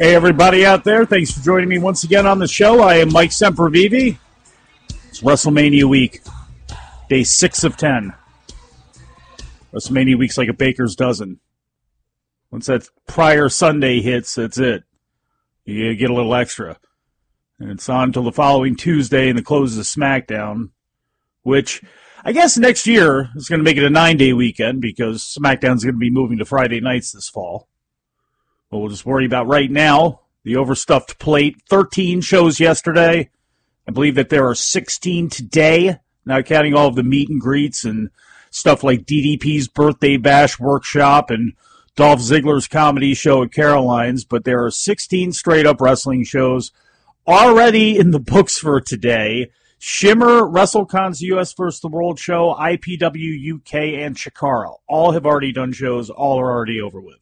Hey, everybody out there. Thanks for joining me once again on the show. I am Mike Sempervive. It's WrestleMania week, day 6 of 10. WrestleMania week's like a baker's dozen. Once that prior Sunday hits, that's it. You get a little extra. And it's on until the following Tuesday and the close of SmackDown, which I guess next year is going to make it a 9-day weekend because SmackDown's going to be moving to Friday nights this fall. But we'll just worry about right now the overstuffed plate. 13 shows yesterday. I believe that there are 16 today, not counting all of the meet and greets and stuff like DDP's Birthday Bash Workshop and Dolph Ziggler's comedy show at Caroline's. But there are 16 straight-up wrestling shows already in the books for today. Shimmer, WrestleCon's US vs. the World show, IPW UK, and Chikara. All have already done shows. All are already over with.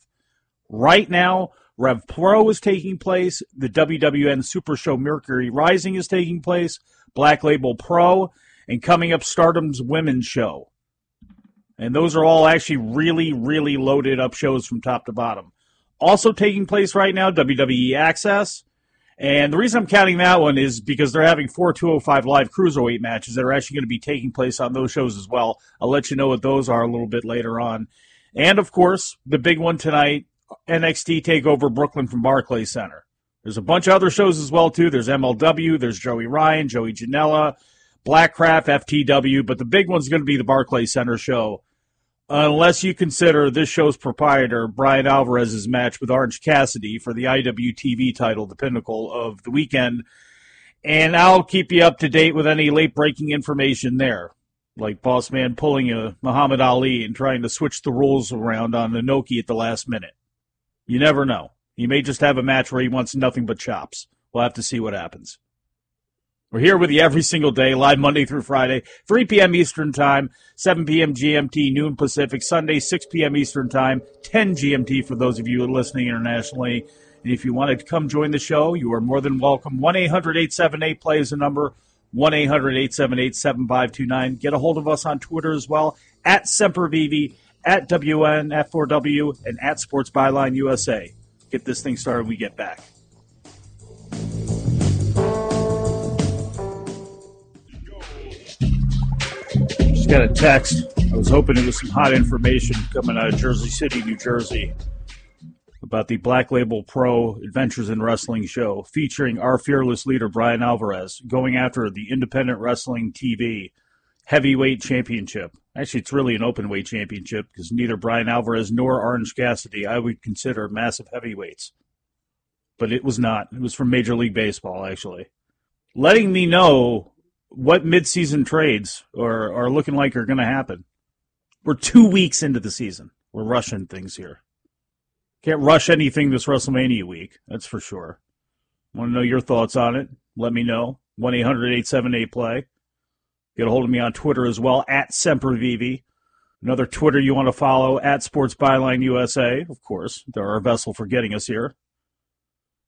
Right now, Rev Pro is taking place. The WWN Super Show Mercury Rising is taking place. Black Label Pro. And coming up, Stardom's Women's Show. And those are all actually really, really loaded up shows from top to bottom. Also taking place right now, WWE Access. And the reason I'm counting that one is because they're having 4 205 Live Cruiserweight matches that are actually going to be taking place on those shows as well. I'll let you know what those are a little bit later on. And, of course, the big one tonight, NXT TakeOver Brooklyn from Barclays Center. There's a bunch of other shows as well, too. There's MLW, there's Joey Ryan, Joey Janela, Blackcraft, FTW, but the big one's going to be the Barclays Center show. Unless you consider this show's proprietor, Brian Alvarez's match with Orange Cassidy for the IWTV title, the pinnacle of the weekend. And I'll keep you up to date with any late-breaking information there, like Bossman pulling a Muhammad Ali and trying to switch the rules around on Inoki at the last minute. You never know. He may just have a match where he wants nothing but chops. We'll have to see what happens. We're here with you every single day, live Monday through Friday, 3 p.m. Eastern Time, 7 p.m. GMT, noon Pacific, Sunday, 6 p.m. Eastern Time, 10 GMT for those of you listening internationally. And if you wanted to come join the show, you are more than welcome. 1-800-878-PLAY is the number, 1-800-878-7529. Get a hold of us on Twitter as well, at Sempervive, at WNF4W, and at Sports Byline USA. Get this thing started when we get back. Just got a text. I was hoping it was some hot information coming out of Jersey City, New Jersey, about the Black Label Pro Adventures in Wrestling show featuring our fearless leader, Brian Alvarez, going after the Independent Wrestling TV Heavyweight Championship. Actually, it's really an open weight championship because neither Brian Alvarez nor Orange Cassidy I would consider massive heavyweights. But it was not. It was from Major League Baseball, actually. Letting me know what midseason trades are looking like are going to happen. We're 2 weeks into the season. We're rushing things here. Can't rush anything this WrestleMania week, that's for sure. Want to know your thoughts on it? Let me know. 1-800-878-PLAY. Get a hold of me on Twitter as well, at Sempervive. Another Twitter you want to follow, at Sports Byline USA. Of course, they're our vessel for getting us here.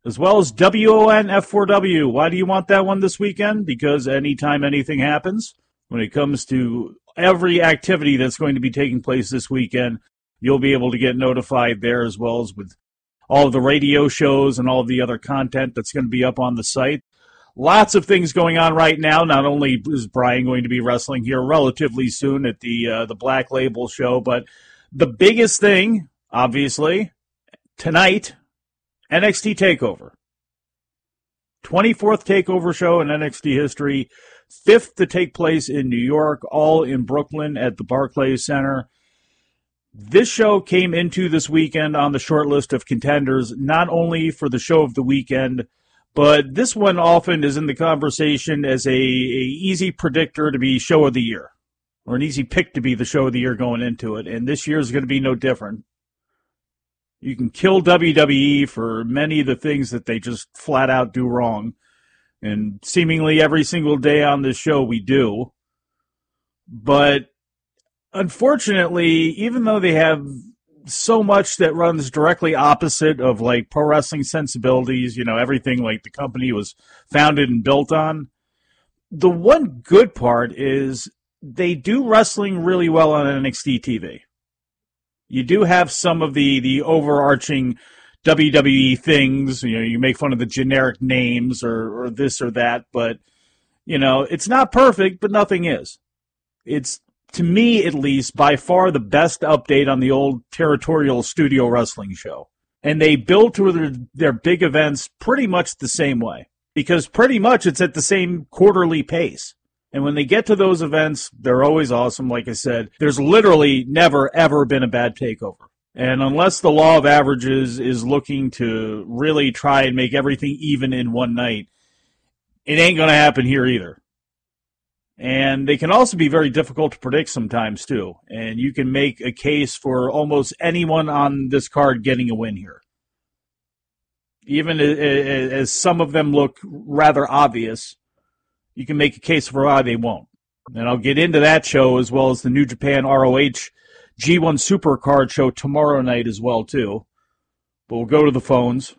As well as WONF4W. Why do you want that one this weekend? Because anytime anything happens, when it comes to every activity that's going to be taking place this weekend, you'll be able to get notified there, as well as with all of the radio shows and all of the other content that's going to be up on the site. Lots of things going on right now. Not only is Brian going to be wrestling here relatively soon at the Black Label show, but the biggest thing, obviously, tonight, NXT TakeOver. 24th TakeOver show in NXT history. 5th to take place in New York, all in Brooklyn at the Barclays Center. This show came into this weekend on the short list of contenders, not only for the show of the weekend, but this one often is in the conversation as a easy predictor to be show of the year, or an easy pick to be the show of the year going into it. And this year is going to be no different. You can kill WWE for many of the things that they just flat out do wrong. And seemingly every single day on this show we do. But unfortunately, even though they have so much that runs directly opposite of like pro wrestling sensibilities, you know, everything like the company was founded and built on, the one good part is they do wrestling really well on NXT TV. You do have some of the overarching WWE things. You make fun of the generic names or this or that, but, it's not perfect, but nothing is. It's, to me at least, by far the best update on the old territorial studio wrestling show. And they build to their big events pretty much the same way, because pretty much it's at the same quarterly pace. And when they get to those events, they're always awesome. Like I said, there's literally never, ever been a bad takeover. And unless the law of averages is looking to really try and make everything even in one night, it ain't going to happen here either. And they can also be very difficult to predict sometimes, too. And you can make a case for almost anyone on this card getting a win here. Even as some of them look rather obvious, you can make a case for why they won't. And I'll get into that show as well as the New Japan ROH G1 Supercard show tomorrow night as well, too. But we'll go to the phones.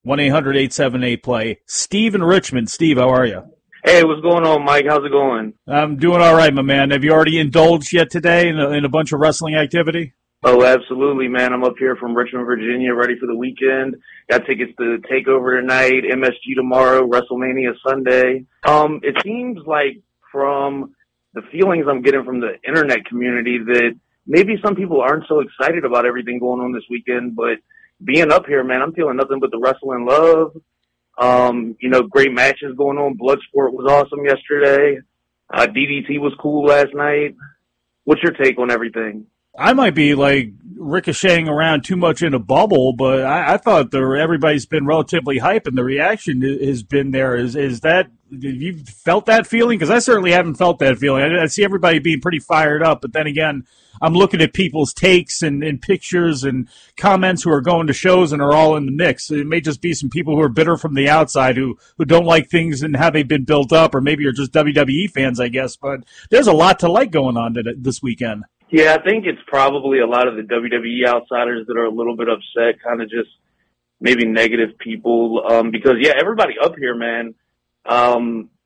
1-800-878-PLAY. Steve in Richmond. Steve, how are you? Hey, what's going on, Mike? How's it going? I'm doing all right, my man. Have you already indulged yet today in a bunch of wrestling activity? Oh, absolutely, man. I'm up here from Richmond, Virginia, ready for the weekend. Got tickets to TakeOver tonight, MSG tomorrow, WrestleMania Sunday. It seems like from the feelings I'm getting from the internet community that maybe some people aren't so excited about everything going on this weekend, but being up here, man, I'm feeling nothing but the wrestling love. Great matches going on. Bloodsport was awesome yesterday. DDT was cool last night. What's your take on everything? I might be ricocheting around too much in a bubble, but I thought everybody's been relatively hype, and the reaction has been there. Is that, have you felt that feeling? Because I certainly haven't felt that feeling. I see everybody being pretty fired up, but then again, I'm looking at people's takes and pictures and comments who are going to shows and are all in the mix. It may just be some people who are bitter from the outside who don't like things and how they've been built up, or maybe you're just WWE fans, I guess. But there's a lot to like going on this weekend. Yeah, I think it's probably a lot of the WWE outsiders that are a little bit upset, kind of just maybe negative people. Because, everybody up here, man,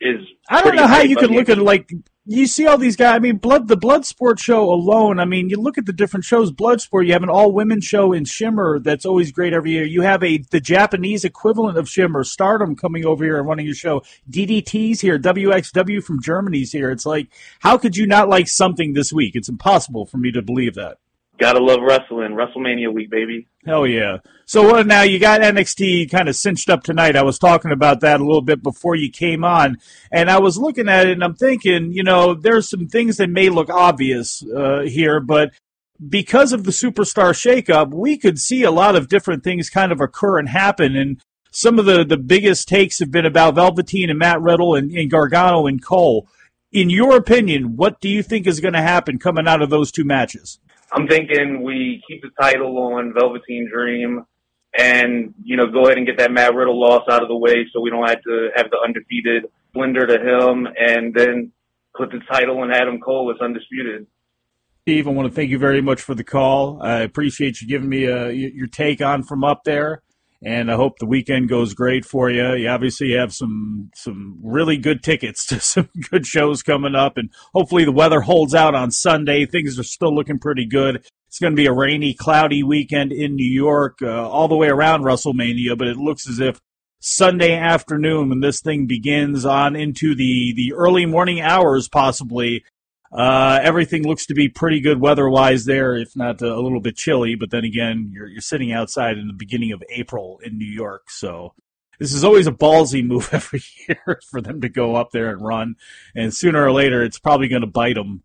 is I don't know how you could look at it you see all these guys. I mean, the Bloodsport show alone, I mean, you look at the different shows. Bloodsport, you have an all-women show in Shimmer that's always great every year. You have the Japanese equivalent of Shimmer, Stardom, coming over here and running your show. DDT's here. WXW from Germany's here. It's like, how could you not like something this week? It's impossible for me to believe that. Gotta love wrestling. WrestleMania week, baby. Hell yeah. So now you got NXT kind of cinched up tonight. I was talking about that a little bit before you came on, and I was looking at it and I'm thinking, there's some things that may look obvious here, but because of the superstar shakeup, we could see a lot of different things kind of occur and happen, and some of the biggest takes have been about Velveteen and Matt Riddle and Gargano and Cole. In your opinion, what do you think is going to happen coming out of those two matches? I'm thinking we keep the title on Velveteen Dream and, go ahead and get that Matt Riddle loss out of the way so we don't have to have the undefeated splendor to him, and then put the title on Adam Cole as undisputed. Steve, I want to thank you very much for the call. I appreciate you giving me your take on from up there, and I hope the weekend goes great for you. You obviously have some really good tickets to some good shows coming up, and hopefully the weather holds out on Sunday. Things are still looking pretty good. It's going to be a rainy, cloudy weekend in New York all the way around WrestleMania, but it looks as if Sunday afternoon, when this thing begins on into the early morning hours possibly, everything looks to be pretty good weather-wise there, if not a little bit chilly. But then again, you're sitting outside in the beginning of April in New York, so this is always a ballsy move every year for them to go up there and run, and sooner or later it's probably going to bite them.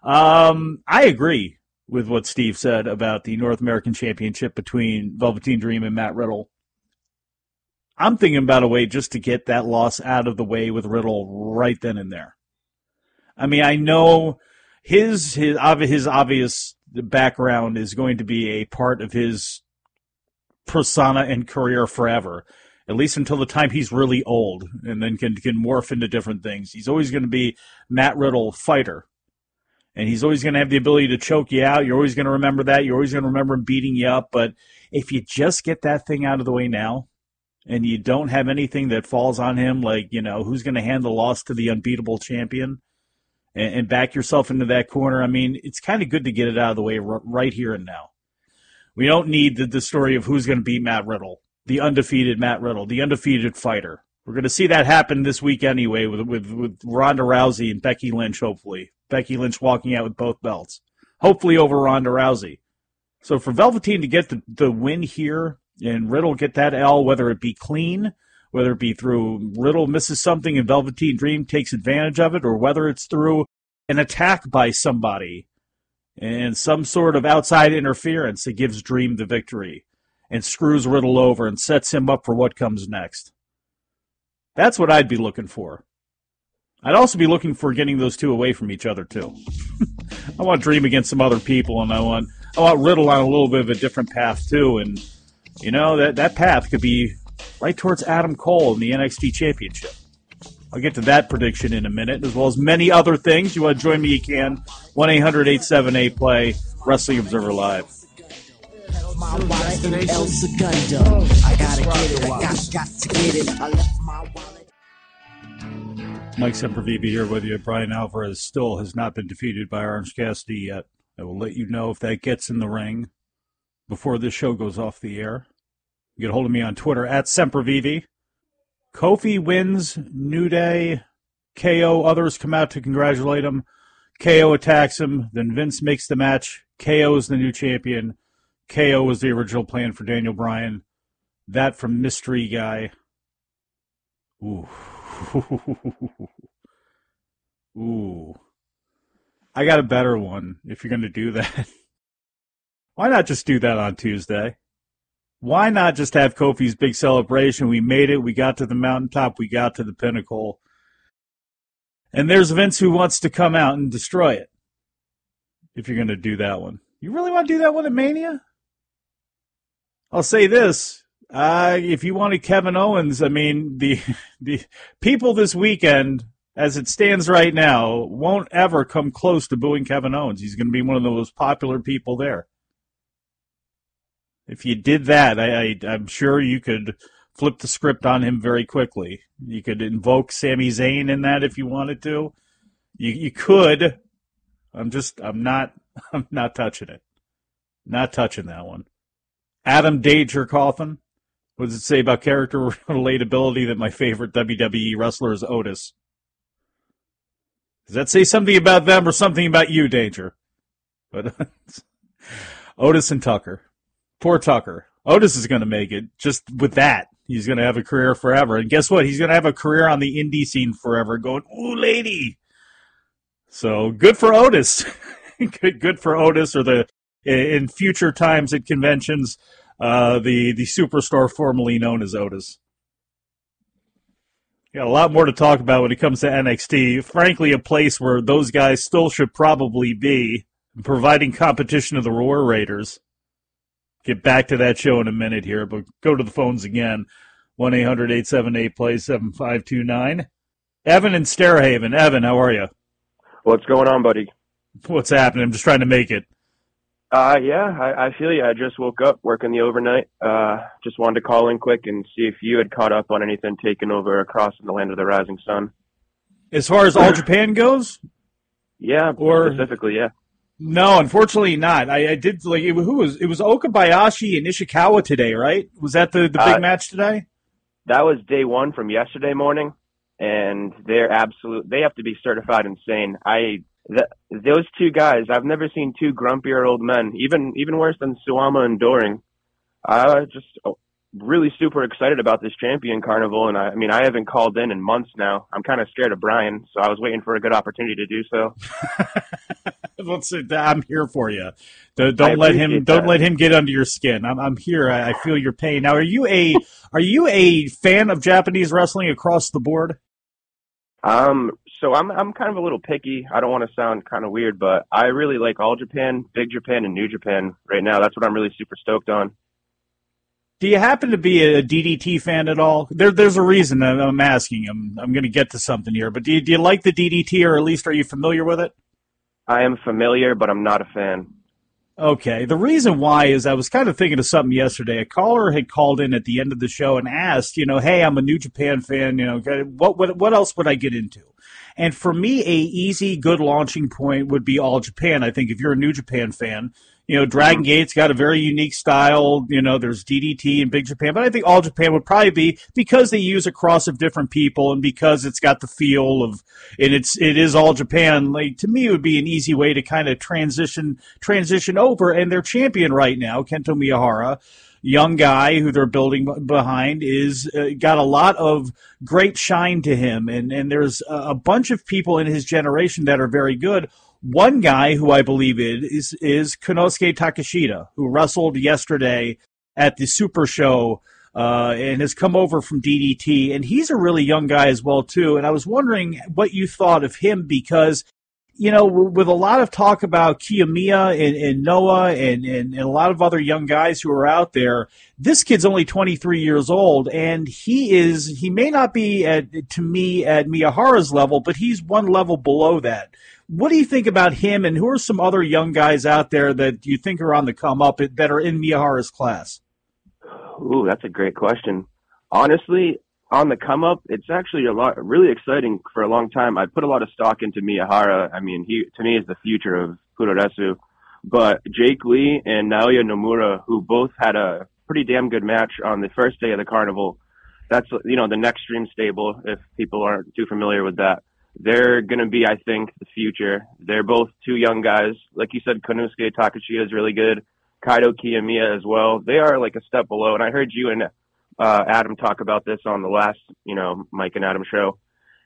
I agree with what Steve said about the North American Championship between Velveteen Dream and Matt Riddle. I'm thinking about a way just to get that loss out of the way with Riddle right then and there. I mean, I know his obvious background is going to be a part of his persona and career forever, at least until the time he's really old and then can morph into different things. He's always going to be Matt Riddle, fighter, and he's always going to have the ability to choke you out. You're always going to remember that. You're always going to remember him beating you up. But if you just get that thing out of the way now, and you don't have anything that falls on him, like, who's going to hand the loss to the unbeatable champion, and back yourself into that corner. I mean, it's kind of good to get it out of the way right here and now. We don't need the story of who's going to beat Matt Riddle, the undefeated Matt Riddle, the undefeated fighter. We're going to see that happen this week anyway with Ronda Rousey and Becky Lynch, hopefully. Becky Lynch walking out with both belts. Hopefully over Ronda Rousey. So for Velveteen to get the win here and Riddle get that L, whether it be clean, whether it be through Riddle misses something and Velveteen Dream takes advantage of it, or whether it's through an attack by somebody and some sort of outside interference that gives Dream the victory and screws Riddle over and sets him up for what comes next. That's what I'd be looking for. I'd also be looking for getting those two away from each other, too. I want Dream against some other people, and I want Riddle on a little bit of a different path, too. And, that path could be right towards Adam Cole in the NXT Championship. I'll get to that prediction in a minute, as well as many other things. You want to join me, you can. 1-800-878-PLAY, Wrestling Observer Live. My wallet in El Segundo. I gotta get it. I got to get it. I left my wallet. Mike Sempervive here with you. Brian Alvarez still has not been defeated by Orange Cassidy yet. I will let you know if that gets in the ring before this show goes off the air. You get a hold of me on Twitter at Sempervive. Kofi wins, New Day, KO, others come out to congratulate him. KO attacks him, then Vince makes the match. KO is the new champion. KO was the original plan for Daniel Bryan. That from Mystery Guy. Ooh. Ooh. I got a better one if you're going to do that. Why not just do that on Tuesday? Why not just have Kofi's big celebration? We made it. We got to the mountaintop. We got to the pinnacle. And there's Vince who wants to come out and destroy it. If you're going to do that one. You really want to do that one at Mania? I'll say this. If you wanted Kevin Owens, I mean, the people this weekend, as it stands right now, won't ever come close to booing Kevin Owens. He's going to be one of the most popular people there. If you did that, I'm sure you could flip the script on him very quickly. You could invoke Sami Zayn in that if you wanted to. You could. I'm not touching it. Not touching that one. Adam Danger Coffin. What does it say about character relatability that my favorite WWE wrestler is Otis? Does that say something about them or something about you, Danger? But Otis and Tucker. Poor Tucker. Otis is going to make it just with that. He's going to have a career forever. And guess what? He's going to have a career on the indie scene forever going, ooh, lady. So good for Otis. good for Otis, or in future times at conventions, the superstar formerly known as Otis. Got a lot more to talk about when it comes to NXT. Frankly, a place where those guys still should probably be, providing competition to the War Raiders. Get back to that show in a minute here, but go to the phones again. 1-800-878-PLAY 7529. Evan in Stairhaven. Evan, how are you? What's going on, buddy? What's happening? I'm just trying to make it. I feel you. I just woke up working the overnight. Just wanted to call in quick and see if you had caught up on anything taken over across in the land of the rising sun. As far as All Japan goes? Yeah, specifically, yeah. No, unfortunately not. I did, like, it was Okabayashi and Ishikawa today, right? Was that the big match today? That was day one from yesterday morning, and they have to be certified insane. Those two guys, I've never seen two grumpier old men, even worse than Suwama and Doring. Just really super excited about this champion carnival, and I haven't called in months now. I'm kind of scared of Brian, so I was waiting for a good opportunity to do so. I'm here for you. Don't let him get under your skin. I'm here. I feel your pain. Now, are you a fan of Japanese wrestling across the board? So I'm kind of a little picky. I don't want to sound kind of weird, but I really like All Japan, Big Japan, and New Japan right now. That's what I'm really super stoked on. Do you happen to be a DDT fan at all? There's a reason that I'm asking. I'm going to get to something here, but do you like the DDT, or at least are you familiar with it? I am familiar, but I'm not a fan. Okay. The reason why is I was kind of thinking of something yesterday. A caller had called in at the end of the show and asked, hey, I'm a New Japan fan. What else would I get into? And for me, a easy, good launching point would be All Japan. I think if you're a New Japan fan, Dragon Gate's got a very unique style. There's DDT and Big Japan, but I think All Japan would probably be, because they use a cross of different people and because it's got the feel of, and it is All Japan. Like, to me, it would be an easy way to kind of transition over. And their champion right now, Kento Miyahara, young guy who they're building behind, is got a lot of great shine to him, and there's a bunch of people in his generation that are very good. One guy who I believe is Konosuke Takeshita, who wrestled yesterday at the Super Show and has come over from DDT, and he's a really young guy as well too. And I was wondering what you thought of him, because with a lot of talk about Kiyomiya and Noah and a lot of other young guys who are out there, this kid's only 23 years old, and he may not be to me at Miyahara's level, but he's one level below that. What do you think about him, and who are some other young guys out there that you think are on the come up that are in Miyahara's class? Ooh, that's a great question. Honestly, on the come up, it's actually really exciting for a long time. I put a lot of stock into Miyahara. I mean, he, to me, is the future of Puroresu. But Jake Lee and Naoya Nomura, who both had a pretty damn good match on the first day of the carnival, that's, the Next Stream stable, if people aren't too familiar with that. They're going to be, I think, the future. They're both two young guys. Like you said, Konosuke Takeshita is really good. Kaito Kiyomiya as well. They are like a step below. And I heard you and Adam talk about this on the last, Mike and Adam show.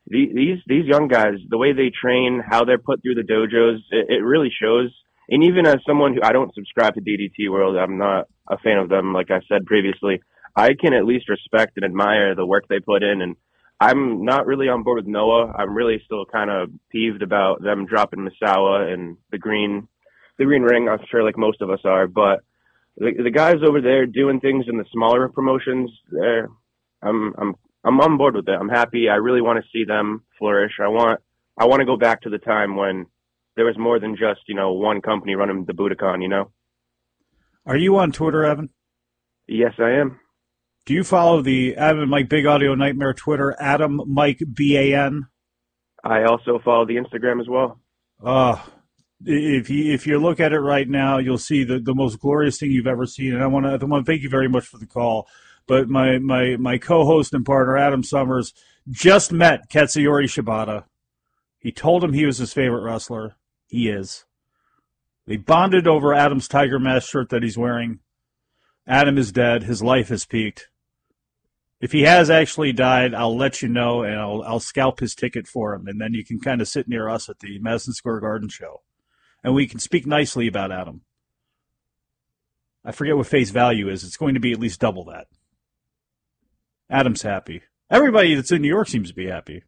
These young guys, the way they train, how they're put through the dojos, it really shows. And even as someone who, I don't subscribe to DDT World, I'm not a fan of them, like I said previously, I can at least respect and admire the work they put in. And I'm not really on board with Noah. I'm really still kind of peeved about them dropping Misawa and the green ring. I'm sure, like most of us are, but the guys over there doing things in the smaller promotions, I'm on board with it. I'm happy. I really want to see them flourish. I want to go back to the time when there was more than just one company running the Budokan. Are you on Twitter, Evan? Yes, I am. Do you follow the Adam Mike Big Audio Nightmare Twitter, Adam Mike BAN? I also follow the Instagram as well. If you look at it right now, you'll see the most glorious thing you've ever seen. And I want to thank you very much for the call. But my co-host and partner, Adam Summers, just met Katsuyori Shibata. He told him he was his favorite wrestler. He is. They bonded over Adam's Tiger Mask shirt that he's wearing. Adam is dead. His life has peaked. If he has actually died, I'll let you know, and I'll scalp his ticket for him, and then you can kind of sit near us at the Madison Square Garden show, and we can speak nicely about Adam. I forget what face value is. It's going to be at least double that. Adam's happy. Everybody that's in New York seems to be happy.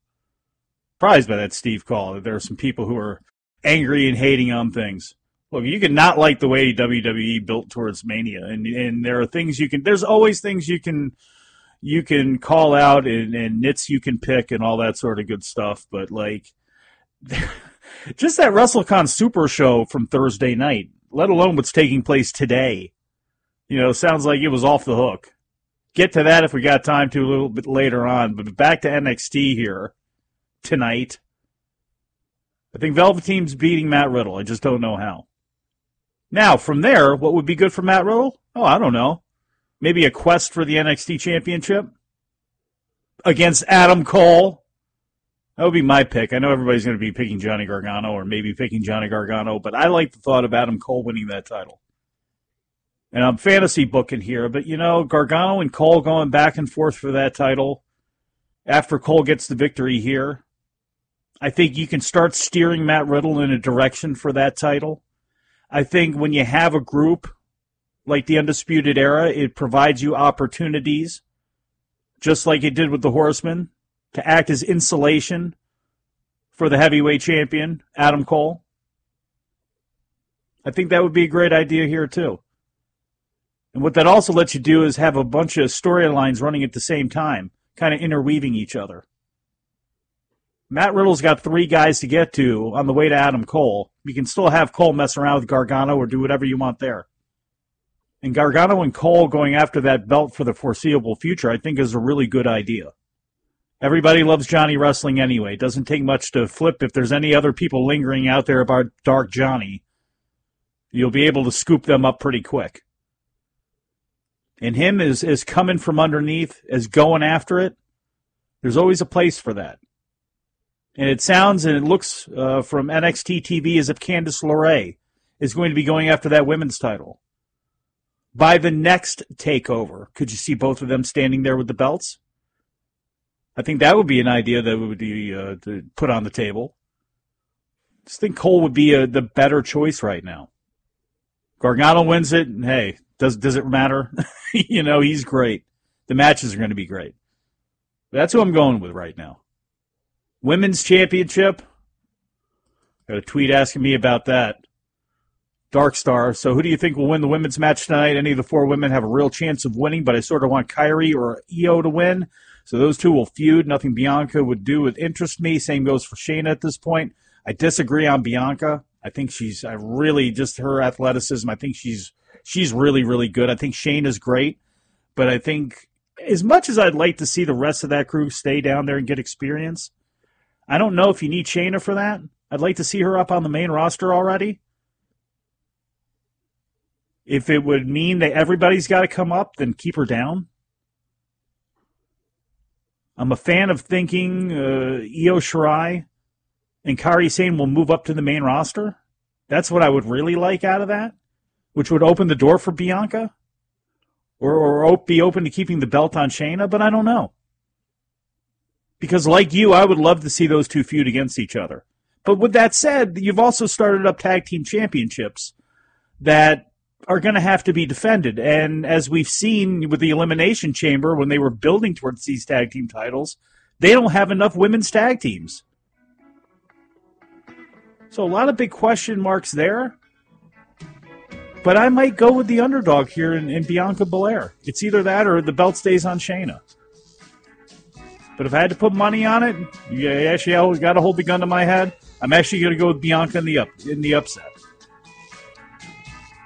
Surprised by that Steve call, that there are some people who are angry and hating on things. Look, you can not like the way WWE built towards Mania, and there are things there's always things you can call out and nits you can pick and all that sort of good stuff. But like, just that WrestleCon Super Show from Thursday night, let alone what's taking place today, sounds like it was off the hook. Get to that if we got time to a little bit later on. But back to NXT here tonight. I think Velveteen's beating Matt Riddle. I just don't know how. Now, from there, what would be good for Matt Riddle? Oh, I don't know. Maybe a quest for the NXT Championship against Adam Cole. That would be my pick. I know everybody's going to be picking Johnny Gargano or maybe picking Johnny Gargano, but I like the thought of Adam Cole winning that title. And I'm fantasy booking here, but, Gargano and Cole going back and forth for that title after Cole gets the victory here. I think you can start steering Matt Riddle in a direction for that title. I think when you have a group like the Undisputed Era, it provides you opportunities, just like it did with the Horsemen, to act as insulation for the heavyweight champion, Adam Cole. I think that would be a great idea here, too. And what that also lets you do is have a bunch of storylines running at the same time, kind of interweaving each other. Matt Riddle's got 3 guys to get to on the way to Adam Cole. You can still have Cole mess around with Gargano or do whatever you want there. And Gargano and Cole going after that belt for the foreseeable future, I think, is a really good idea. Everybody loves Johnny Wrestling anyway. It doesn't take much to flip if there's any other people lingering out there about Dark Johnny. You'll be able to scoop them up pretty quick. And him is coming from underneath, as going after it. There's always a place for that. And it sounds and it looks from NXT TV as if Candice LeRae is going to be going after that women's title. By the next TakeOver, could you see both of them standing there with the belts? I think that would be an idea that would be to put on the table. I just think Cole would be the better choice right now. Gargano wins it, and hey, does it matter? He's great. The matches are going to be great. But that's who I'm going with right now. Women's Championship. Got a tweet asking me about that. Dark Star. So who do you think will win the women's match tonight? Any of the 4 women have a real chance of winning, but I sort of want Kairi or Io to win. So those 2 will feud. Nothing Bianca would do would interest me. Same goes for Shayna at this point. I disagree on Bianca. I think I really, just her athleticism, I think she's really, really good. I think Shayna's great. But I think as much as I'd like to see the rest of that crew stay down there and get experience, I don't know if you need Shayna for that. I'd like to see her up on the main roster already. If it would mean that everybody's got to come up, then keep her down. I'm a fan of thinking Io Shirai and Kairi Sane will move up to the main roster. That's what I would really like out of that, which would open the door for Bianca or be open to keeping the belt on Shayna, but I don't know. Because like you, I would love to see those 2 feud against each other. But with that said, you've also started up tag team championships that are going to have to be defended. And as we've seen with the Elimination Chamber, when they were building towards these tag team titles, they don't have enough women's tag teams. So a lot of big question marks there. But I might go with the underdog here in Bianca Belair. It's either that or the belt stays on Shayna. But if I had to put money on it, you actually always got to hold the gun to my head. I'm actually going to go with Bianca in the upset.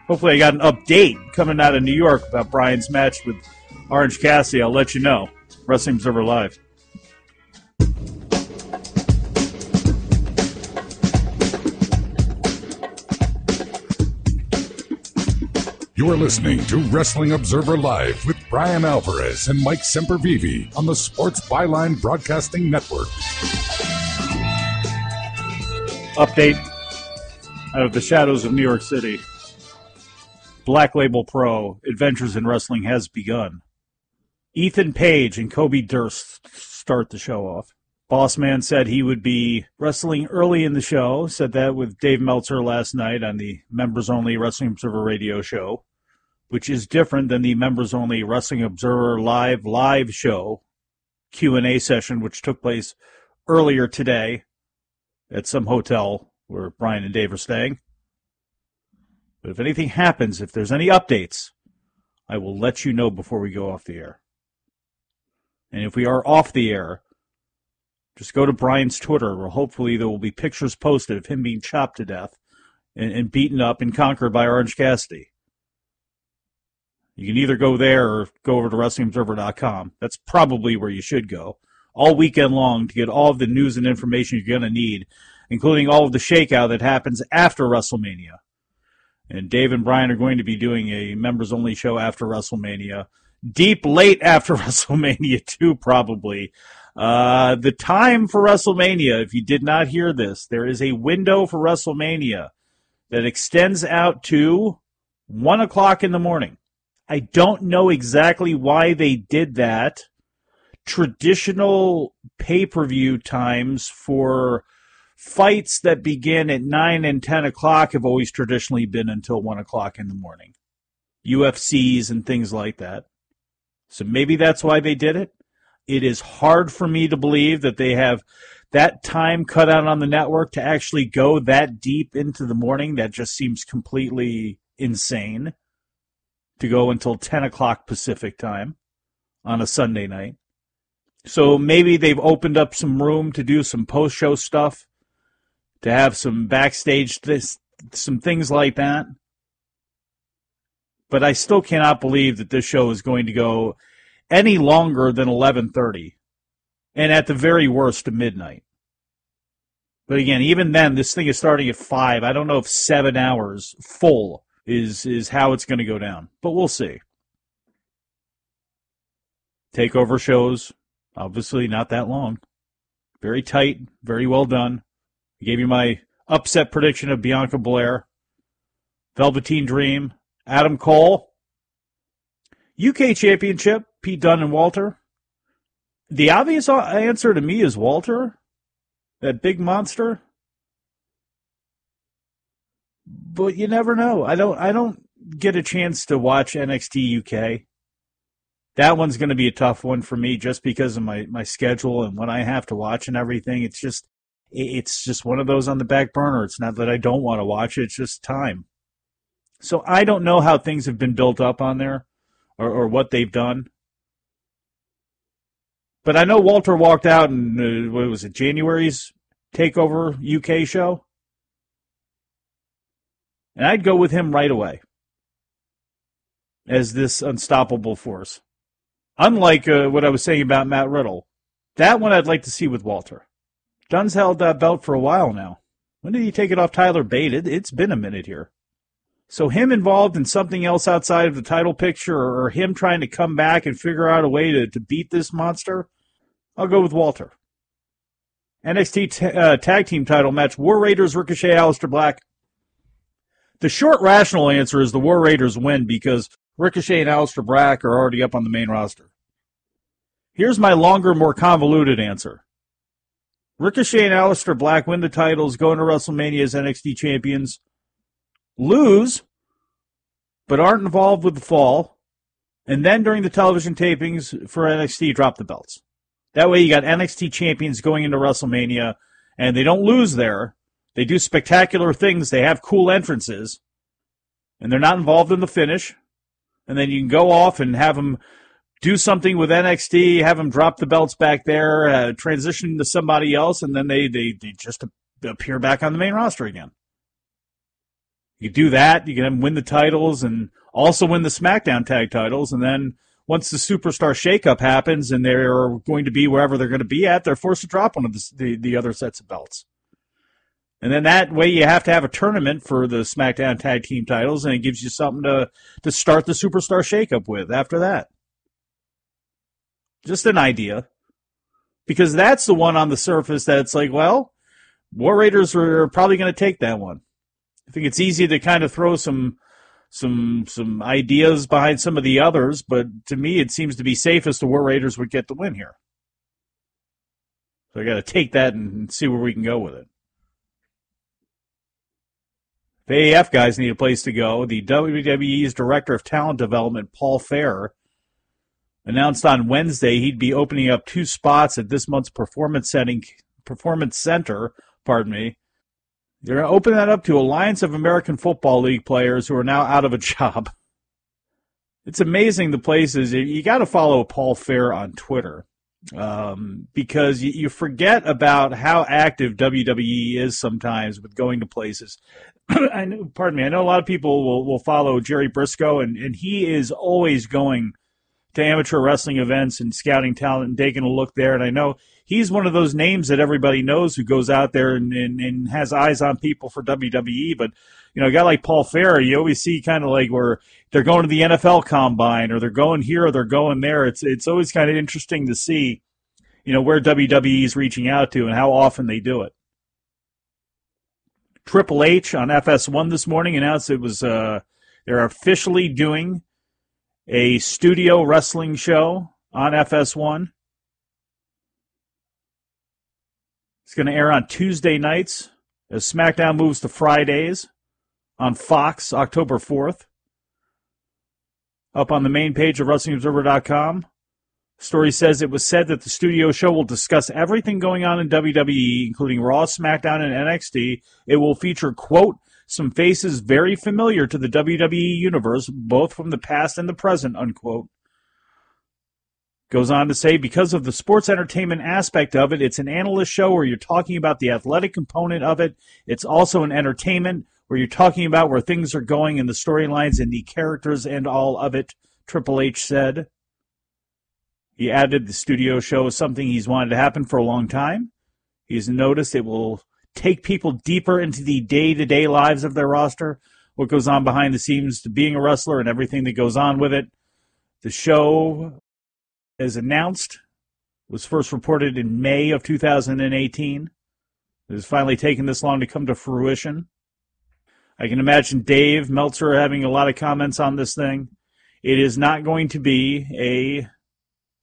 Hopefully I got an update coming out of New York about Brian's match with Orange Cassidy. I'll let you know. Wrestling Observer Live. You are listening to Wrestling Observer Live with Brian Alvarez and Mike Sempervive on the Sports Byline Broadcasting Network. Update out of the shadows of New York City. Black Label Pro, Adventures in Wrestling has begun. Ethan Page and Kobe Durst start the show off. Bossman said he would be wrestling early in the show, said that with Dave Meltzer last night on the members-only Wrestling Observer radio show, which is different than the members-only Wrestling Observer live show Q&A session, which took place earlier today at some hotel where Brian and Dave are staying. But if anything happens, if there's any updates, I will let you know before we go off the air. And if we are off the air, just go to Brian's Twitter, where hopefully there will be pictures posted of him being chopped to death and beaten up and conquered by Orange Cassidy. You can either go there or go over to WrestlingObserver.com. That's probably where you should go. All weekend long to get all of the news and information you're going to need, including all of the shakeout that happens after WrestleMania. And Dave and Brian are going to be doing a members-only show after WrestleMania. Deep late after WrestleMania, too, probably. The time for WrestleMania, if you did not hear this, there is a window for WrestleMania that extends out to 1 o'clock in the morning. I don't know exactly why they did that. Traditional pay-per-view times for fights that begin at 9 and 10 o'clock have always traditionally been until 1 o'clock in the morning. UFCs and things like that. So maybe that's why they did it. It is hard for me to believe that they have that time cut out on the network to actually go that deep into the morning. That just seems completely insane to go until 10 o'clock Pacific time on a Sunday night. So maybe they've opened up some room to do some post-show stuff, to have some backstage, some things like that. But I still cannot believe that this show is going to go any longer than 11:30, and at the very worst to midnight. But again, even then, this thing is starting at 5. I don't know if 7 hours full is how it's going to go down. But we'll see. TakeOver shows, obviously not that long. Very tight, very well done. I gave you my upset prediction of Bianca Belair, Velveteen Dream, Adam Cole, UK Championship, Pete Dunne and Walter. The obvious answer to me is Walter, that big monster. But you never know. I don't get a chance to watch NXT UK. That one's going to be a tough one for me just because of my schedule and what I have to watch and everything. It's just one of those on the back burner. It's not that I don't want to watch it. It's just time. So I don't know how things have been built up on there or what they've done. But I know Walter walked out in, what was it, January's TakeOver UK show? And I'd go with him right away as this unstoppable force. Unlike what I was saying about Matt Riddle. That one I'd like to see with Walter. Dunn's held that belt for a while now. When did he take it off Tyler Bate? It's been a minute here. So him involved in something else outside of the title picture or him trying to come back and figure out a way to beat this monster, I'll go with Walter. NXT tag team title match, War Raiders, Ricochet, Aleister Black. The short rational answer is the War Raiders win because Ricochet and Aleister Black are already up on the main roster. Here's my longer, more convoluted answer. Ricochet and Aleister Black win the titles, go into WrestleMania as NXT champions, lose, but aren't involved with the fall, and then during the television tapings for NXT, drop the belts. That way you got NXT champions going into WrestleMania, and they don't lose there. They do spectacular things. They have cool entrances, and they're not involved in the finish. And then you can go off and have them do something with NXT, have them drop the belts back there, transition to somebody else, and then they just appear back on the main roster again. You do that, you can have them win the titles and also win the SmackDown tag titles, and then once the Superstar shakeup happens and they're going to be wherever they're going to be at, they're forced to drop one of the other sets of belts. And then that way you have to have a tournament for the SmackDown tag team titles, and it gives you something to start the Superstar shakeup with after that. Just an idea. Because that's the one on the surface that's like, well, War Raiders are probably going to take that one. I think it's easy to kind of throw some ideas behind some of the others, but to me it seems to be safest the War Raiders would get the win here. So I got to take that and see where we can go with it. The AAF guys need a place to go. The WWE's Director of Talent Development, Paul Fair, announced on Wednesday he'd be opening up 2 spots at this month's Performance Center. They're going to open that up to Alliance of American Football League players who are now out of a job. It's amazing the places. You got to follow Paul Fair on Twitter because you forget about how active WWE is sometimes with going to places. I know a lot of people will follow Jerry Briscoe, and he is always going to amateur wrestling events and scouting talent and taking a look there. And I know he's one of those names that everybody knows who goes out there and has eyes on people for WWE. But, you know, a guy like Paul Fair, you always see kind of like where they're going to the NFL Combine or they're going here or they're going there. It's always kind of interesting to see, you know, where WWE is reaching out to and how often they do it. Triple H on FS1 this morning announced it was they're officially doing a studio wrestling show on FS1. It's going to air on Tuesday nights as SmackDown moves to Fridays on Fox October 4th. Up on the main page of WrestlingObserver.com, the story says it was said that the studio show will discuss everything going on in WWE, including Raw, SmackDown, and NXT. It will feature, quote, some faces very familiar to the WWE universe, both from the past and the present, unquote. Goes on to say, because of the sports entertainment aspect of it, it's an analyst show where you're talking about the athletic component of it. It's also an entertainment where you're talking about where things are going and the storylines and the characters and all of it, Triple H said. He added the studio show is something he's wanted to happen for a long time. He's noticed it will take people deeper into the day-to-day lives of their roster, what goes on behind the scenes to being a wrestler and everything that goes on with it. The show, as announced, was first reported in May of 2018. It has finally taken this long to come to fruition. I can imagine Dave Meltzer having a lot of comments on this thing. It is not going to be a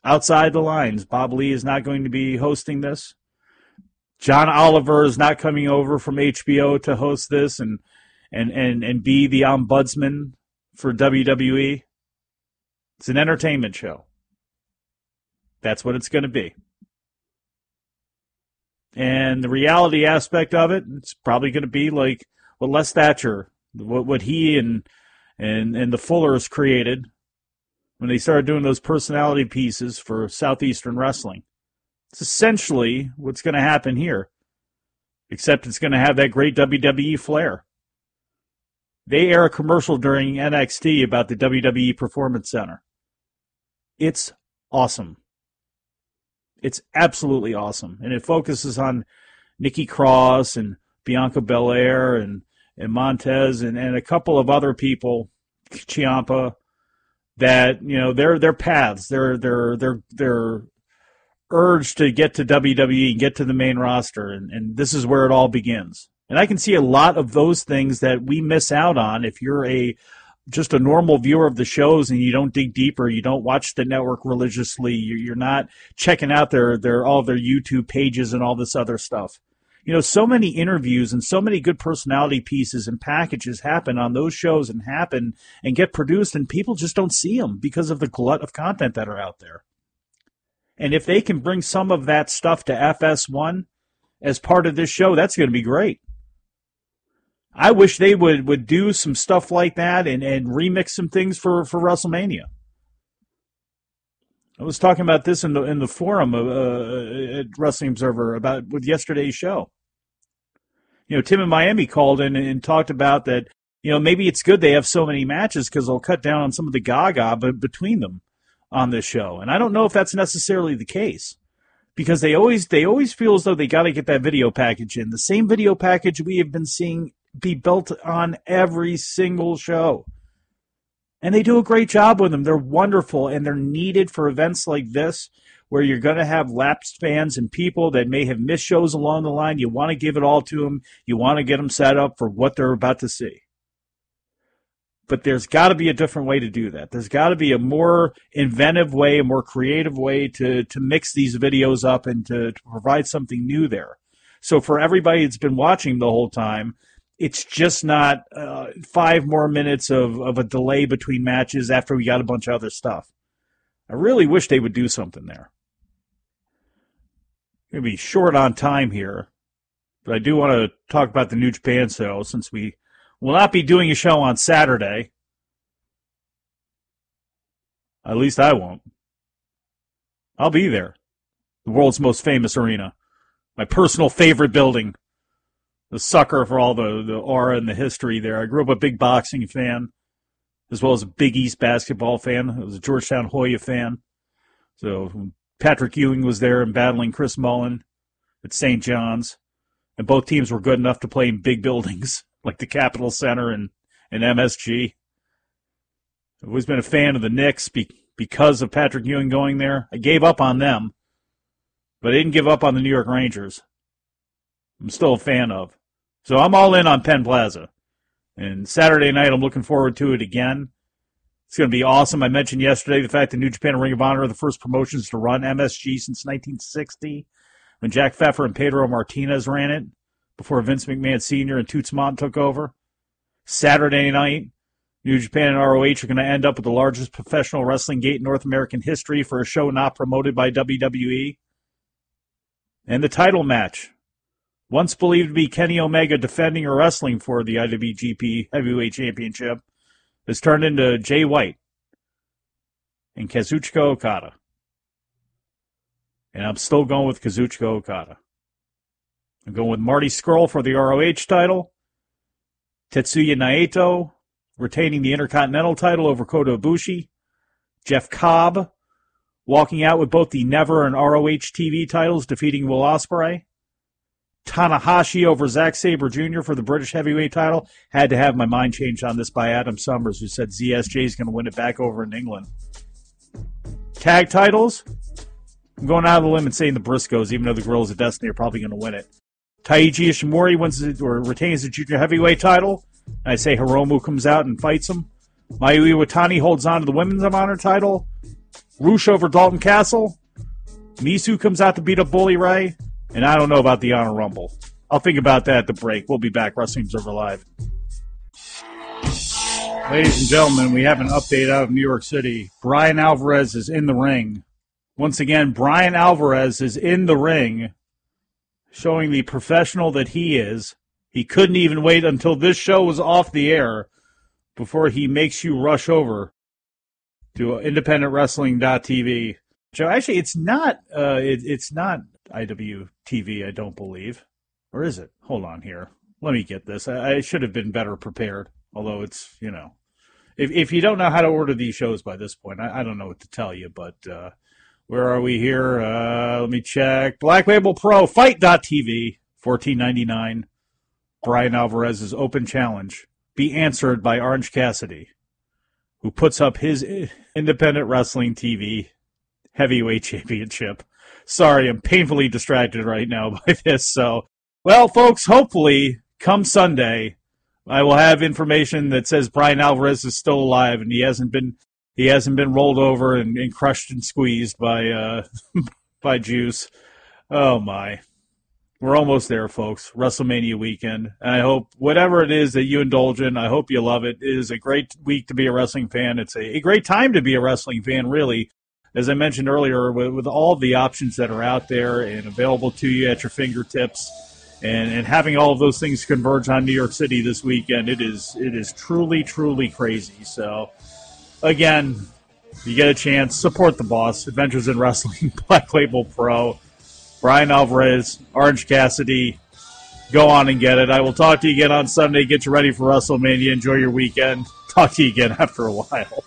outside the lines. Bob Lee is not going to be hosting this. John Oliver is not coming over from HBO to host this and be the ombudsman for WWE. It's an entertainment show. That's what it's going to be. And the reality aspect of it, it's probably going to be like what Les Thatcher, what he and the Fullers created when they started doing those personality pieces for Southeastern Wrestling. It's essentially what's going to happen here, except it's going to have that great WWE flair. They air a commercial during NXT about the WWE Performance Center. It's awesome. It's absolutely awesome. And it focuses on Nikki Cross and Bianca Belair and Montez and a couple of other people, Ciampa, that, you know, their paths, their urge to get to WWE and get to the main roster, and this is where it all begins. And I can see a lot of those things that we miss out on if you're just a normal viewer of the shows and you don't dig deeper, you don't watch the network religiously, you're not checking out all their YouTube pages and all this other stuff. You know, so many interviews and so many good personality pieces and packages happen on those shows and get produced, and people just don't see them because of the glut of content that are out there. And if they can bring some of that stuff to FS1 as part of this show, that's going to be great. I wish they would do some stuff like that and remix some things for WrestleMania. I was talking about this in the forum at Wrestling Observer with yesterday's show. You know, Tim in Miami called in and talked about that, you know, maybe it's good they have so many matches because they'll cut down on some of the gaga between them on this show. And I don't know if that's necessarily the case, because they always feel as though they got to get that video package in. The same video package we have been seeing be built on every single show. And they do a great job with them. They're wonderful, and they're needed for events like this where you're going to have lapsed fans and people that may have missed shows along the line. You want to give it all to them. You want to get them set up for what they're about to see. But there's got to be a different way to do that. There's got to be a more inventive way, a more creative way to mix these videos up and to provide something new there. So for everybody that's been watching the whole time, it's just not 5 more minutes of a delay between matches after we got a bunch of other stuff. I really wish they would do something there. Going to be short on time here, but I do want to talk about the New Japan show since we will not be doing a show on Saturday. At least I won't. I'll be there. The world's most famous arena. My personal favorite building. The sucker for all the aura and the history there. I grew up a big boxing fan, as well as a Big East basketball fan. I was a Georgetown Hoya fan. So Patrick Ewing was there and battling Chris Mullen at St. John's. And both teams were good enough to play in big buildings, like the Capitol Center and MSG. I've always been a fan of the Knicks because of Patrick Ewing going there. I gave up on them, but I didn't give up on the New York Rangers. I'm still a fan of. So I'm all in on Penn Plaza. And Saturday night, I'm looking forward to it again. It's going to be awesome. I mentioned yesterday the fact that New Japan and Ring of Honor are the first promotions to run MSG since 1960, when Jack Pfeffer and Pedro Martinez ran it, before Vince McMahon Sr. and Toots Mondt took over. Saturday night, New Japan and ROH are going to end up with the largest professional wrestling gate in North American history for a show not promoted by WWE. And the title match, once believed to be Kenny Omega defending or wrestling for the IWGP Heavyweight Championship, has turned into Jay White and Kazuchika Okada. And I'm still going with Kazuchika Okada. I'm going with Marty Scurll for the ROH title. Tetsuya Naito retaining the Intercontinental title over Kota Ibushi. Jeff Cobb walking out with both the Never and ROH TV titles, defeating Will Ospreay. Tanahashi over Zack Sabre Jr. for the British Heavyweight title. Had to have my mind changed on this by Adam Summers, who said ZSJ is going to win it back over in England. Tag titles, I'm going out of the limb and saying the Briscoes, even though the Guerrillas of Destiny are probably going to win it. Taiji Ishimori retains the Junior Heavyweight title. I say Hiromu comes out and fights him. Mayu Iwatani holds on to the Women's of Honor title. Roosh over Dalton Castle. Misu comes out to beat up Bully Ray. And I don't know about the Honor Rumble. I'll think about that at the break. We'll be back. Wrestling Observer Live. Ladies and gentlemen, we have an update out of New York City. Brian Alvarez is in the ring. Once again, Brian Alvarez is in the ring, showing the professional that he is. He couldn't even wait until this show was off the air before he makes you rush over to independentwrestling.tv. So actually, it's not IWTV, I don't believe. Or is it? Hold on here. Let me get this. I should have been better prepared. Although it's, if you don't know how to order these shows by this point, I don't know what to tell you. But where are we here? Let me check. Black Label Pro, Fight.tv, $14.99. Brian Alvarez's open challenge. Be answered by Orange Cassidy, who puts up his Independent Wrestling TV Heavyweight Championship. Sorry, I'm painfully distracted right now by this. So, well, folks, hopefully, come Sunday, I will have information that says Brian Alvarez is still alive and he hasn't been rolled over and crushed and squeezed by by Juice. Oh my. We're almost there, folks. WrestleMania weekend. And I hope whatever it is that you indulge in, I hope you love it. It is a great week to be a wrestling fan. It's a great time to be a wrestling fan, really. As I mentioned earlier, with all the options that are out there and available to you at your fingertips, and having all of those things converge on New York City this weekend, it is truly, truly crazy. So, again, if you get a chance, support the boss. Adventures in Wrestling, Black Label Pro, Brian Alvarez, Orange Cassidy. Go on and get it. I will talk to you again on Sunday. Get you ready for WrestleMania. Enjoy your weekend. Talk to you again after a while.